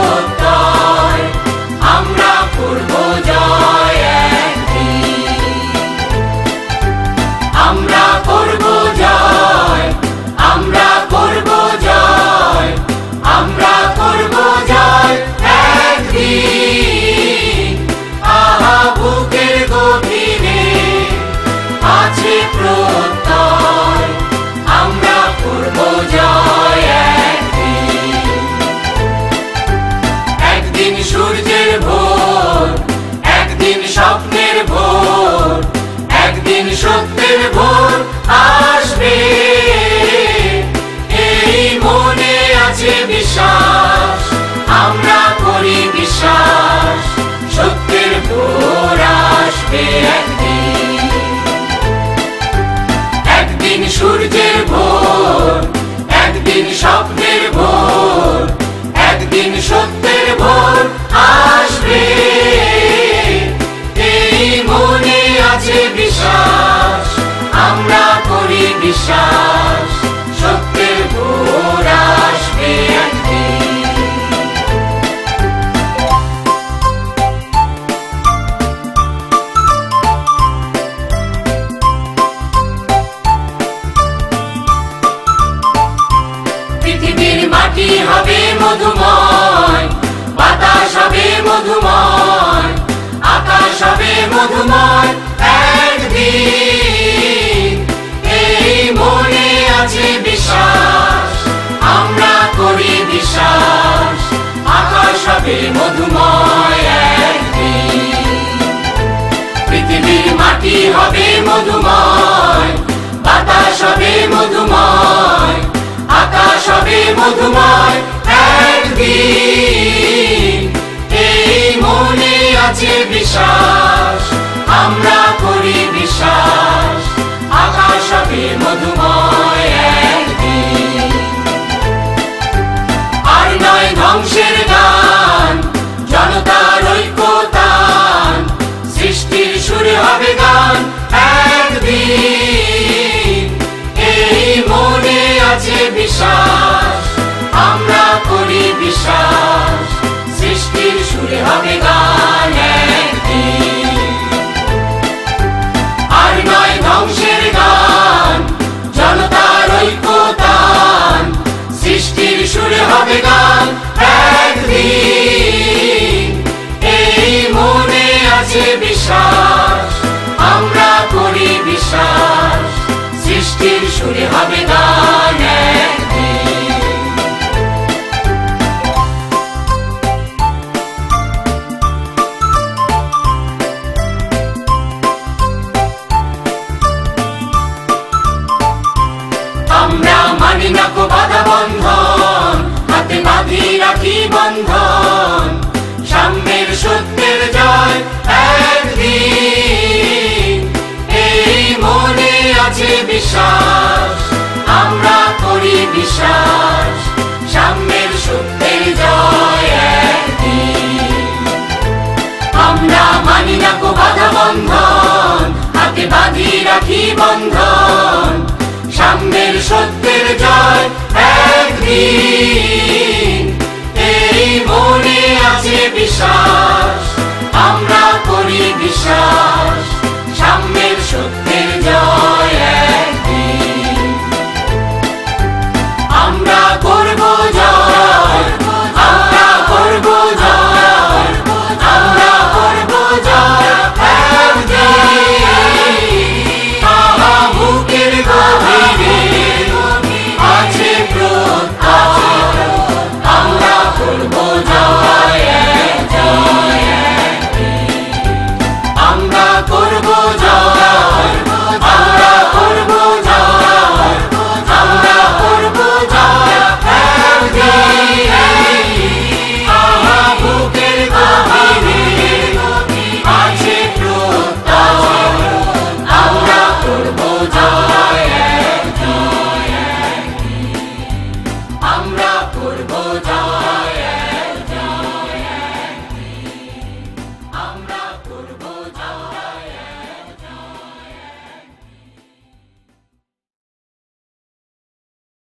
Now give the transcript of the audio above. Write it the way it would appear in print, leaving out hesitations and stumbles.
প্রত্যয় আমরা করব জয় একদিন। আমরা করব জয়, আমরা করব জয়, আমরা করব জয় একদিন। আহা বুকের গভীরে আছে প্রত্যয় আমরা করব জয় একদিন। একদিন সূর্যের ভোর, একদিন স্বপ্নের ভোর, একদিন সত্যের ভোর আসবে। এই মনে আছে বিশ্বাস, আমরা করি বিশ্বাস, সত্যের ভোর আসবে একদিন। একদিন সূর্যের ভোর, একদিন স্বপ্নের ভোর, একদিন সত্যের ভোর আসবে। এই মনে আছে বিশ্বাস, আমরা করি বিশ্বাস, সত্যের ভোর আসবে একদিন। পৃথিবীর মাটি হবে মধুময়, বাতাস হবে মধুময়, আকাশ হবে মধুময় একদিন। এই মনে আছে বিশ্বাস, আমরা করি বিশ্বাস, আকাশ হবে মধুময় একদিন। পৃথিবীর মাটি হবে মধুময়, বাতাস হবে মধুময়, আকাশ হবে মধুময় একদিন। এই মনে আছে বিশ্বাস, আমরা করি বিশ্বাস, আকাশ হবে মধুময় একদিন। আর নয় ধ্বংসের গান, জনতার ঐক্যতান, সৃষ্টির সুরে হবে গান একদিন। এই মনে আছে বিশ্বাস, আমরা করি বিশ্বাস, সৃষ্টির সুরে হবে গান একদিন। আর নয় ধ্বংসের গান, জনতার ঐক্যতান, সৃষ্টির সুরে হবে গান একদিন। এই মনে আছে বিশ্বাস, আমরা করি বিশ্বাস, সৃষ্টির সুরে হবে গান একদিন। আমরা মানি না কো বাধা বন্ধন, হাতে বাঁধি রাখি বন্ধন, সাম্যের সত্যের জয় একদিন। এই মনে আছে বিশ্বাস, আমরা করি বিশ্বাস, সাম্যের সত্যের জয় একদিন। আমরা মানি না কো বাধা বন্ধন, হাতে বাঁধি রাখি বন্ধন, সাম্যের সত্যের জয় একদিন। এই মনে আছে বিশ্বাস, আমরা করি বিশ্বাস, সাম্যের সত্য